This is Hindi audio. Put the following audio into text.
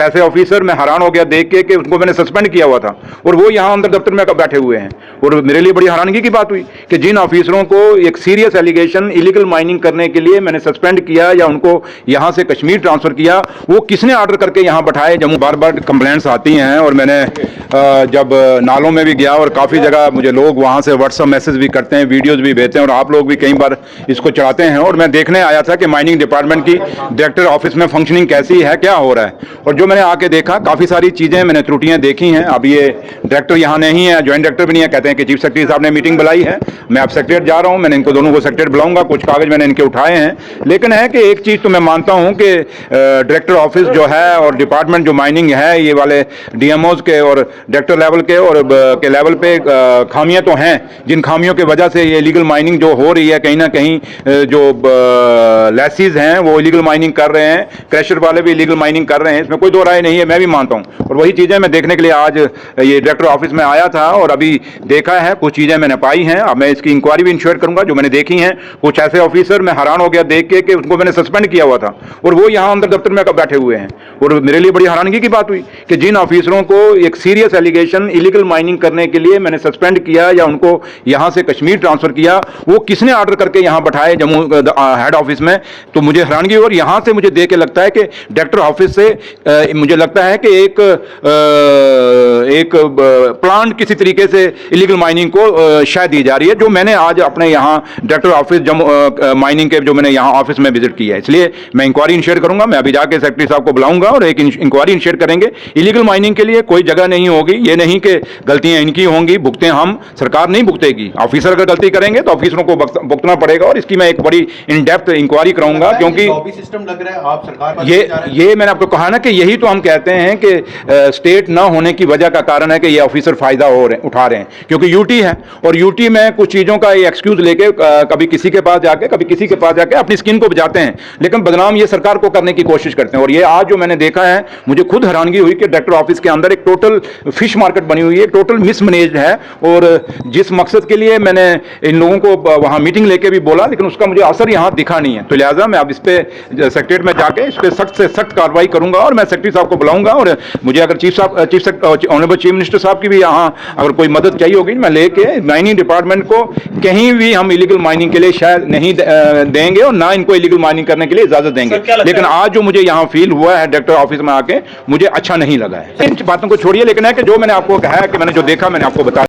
ऐसे ऑफिसर मैं हैरान हो गया देख के कि उनको मैंने सस्पेंड किया हुआ था और वो यहाँ अंदर दफ्तर में बैठे हुए हैं। और मेरे लिए बड़ी हैरानगी की बात हुई कि जिन ऑफिसरों को एक सीरियस एलिगेशन इलीगल माइनिंग करने के लिए मैंने सस्पेंड किया या उनको यहाँ से कश्मीर ट्रांसफर किया, वो किसने ऑर्डर करके यहाँ बैठाए। जम्मू बार बार कंप्लेंट्स आती हैं और मैंने जब नालों में भी गया और काफ़ी जगह मुझे लोग वहाँ से व्हाट्सअप मैसेज भी करते हैं, वीडियोज़ भी भेजते हैं और आप लोग भी कई बार इसको चढ़ाते हैं। और मैं देखने आया था कि माइनिंग डिपार्टमेंट की डायरेक्टर ऑफिस में फंक्शनिंग कैसी है, क्या हो रहा है। और जो मैंने आके देखा काफ़ी सारी चीज़ें मैंने त्रुटियां देखी हैं। अब ये डायरेक्टर यहाँ नहीं है, ज्वाइंट डायरेक्टर भी नहीं है, कहते हैं कि चीफ सेक्रेटरी साहब ने मीटिंग बुलाई है, मैं अब सेक्रेटरी जा रहा हूँ, मैंने इनको दोनों को सेक्रेटरी बुलाऊंगा, कुछ कागज मैंने इनके उठाए हैं। लेकिन है कि एक चीज़ तो मैं मानता हूँ कि डायरेक्टर ऑफिस जो है और डिपार्टमेंट जो माइनिंग है, ये वाले डीएमओज के और डायरेक्टर लेवल के और के लेवल पे खामियां तो हैं, जिन खामियों की वजह से ये इलीगल माइनिंग जो हो रही है, कहीं ना कहीं जो लैसीज हैं वो इलीगल माइनिंग कर रहे हैं, क्रैशर वाले भी इलीगल माइनिंग कर रहे हैं, इसमें कोई दो राय नहीं है, मैं भी मानता हूं। और वही चीज़ें मैं देखने के लिए आज ये डायरेक्टर ऑफिस में आया था और अभी देखा है, कुछ चीज़ें मैंने पाई हैं। अब मैं इसकी इंक्वायरी भी इंश्योर करूंगा जो मैंने देखी हैं। कुछ ऐसे ऑफिसर मैं हैरान हो गया देख के कि उनको मैंने सस्पेंड किया हुआ था और वो यहाँ अंदर दफ्तर में बैठे हुए हैं। और मेरे लिए बड़ी हैरानगी की बात हुई कि जिन ऑफिसरों को एक सीरियस एलिगेशन इलीगल माइनिंग करने के लिए मैंने सस्पेंड किया या उनको यहाँ से कश्मीर ट्रांसफर किया, वो किसने ऑर्डर करके यहाँ बैठाए जम्मू हेड ऑफिस में, तो मुझे हैरानगी। और यहाँ से मुझे देख के लगता है कि डायरेक्टर ऑफिस से मुझे लगता है कि एक प्लान किसी तरीके से इलीगल माइनिंग को शायद दी जा रही है, जो मैंने आज अपने यहाँ डायरेक्टर ऑफिस जम्मू माइनिंग के जो मैंने यहाँ ऑफिस में विजिट किया है। इसलिए मैं इंक्वायरी इनिशिएट करूंगा, मैं अभी जाके सेक्रेटरी साहब को बुलाऊंगा और एक इंक्वायरी इनिशिएट करेंगे। इलीगल माइनिंग के लिए कोई जगह नहीं होगी, ये नहीं कि गलतियां इनकी होंगी, भुगते हम, सरकार नहीं भुगतेगी। ऑफिसर अगर गलती करेंगे तो ऑफिसरों को भुगतना पड़ेगा और इसकी मैं एक बड़ी इन डेप्थ इंक्वायरी कराऊंगा। क्योंकि सिस्टम लग रहा है आप सरकार ये मैंने आपको कहा ना कि यही तो हम कहते हैं कि स्टेट ना होने की वजह का कारण है कि ये ऑफिसर फायदा उठा रहे हैं, क्योंकि यूटी है और यूटी में कुछ चीज़ों का एक्सक्यूज लेके कभी किसी के पास जाके कभी किसी के पास जाके अपनी स्किन को बचाते हैं, लेकिन बदनाम ये सरकार को करने की कोशिश करते हैं। और ये आज जो मैंने देखा है, मुझे खुद हैरानगी हुई कि डायरेक्टर ऑफिस के अंदर एक टोटल फिश मार्केट बनी हुई है, टोटल मिसमैनेज्ड है। और जिस मकसद के लिए मैंने इन लोगों को वहाँ मीटिंग लेके भी बोला, लेकिन उसका मुझे असर यहाँ दिखा नहीं है। तो लिहाजा मैं अब इस पे सेक्रेटरीट में जाके इस पे सख्त से सख्त कार्रवाई करूंगा और मैं सेक्रेटरी साहब को बुलाऊंगा। और मुझे अगर ऑनरेबल चीफ मिनिस्टर साहब की भी यहाँ अगर कोई मदद चाहिए होगी, मैं लेके माइनिंग डिपार्टमेंट को कहीं भी हम इलीगल माइनिंग के लिए शायद नहीं देंगे और ना इनको इलीगल माइनिंग करने के लिए इजाजत देंगे। लेकिन आज जो मुझे यहाँ फील हुआ है डायरेक्टर ऑफिस में आके, मुझे अच्छा नहीं लगा है। इन बातों को छोड़िए, लेकिन है कि जो मैंने आपको कहा है कि मैंने जो देखा मैंने आपको बताया।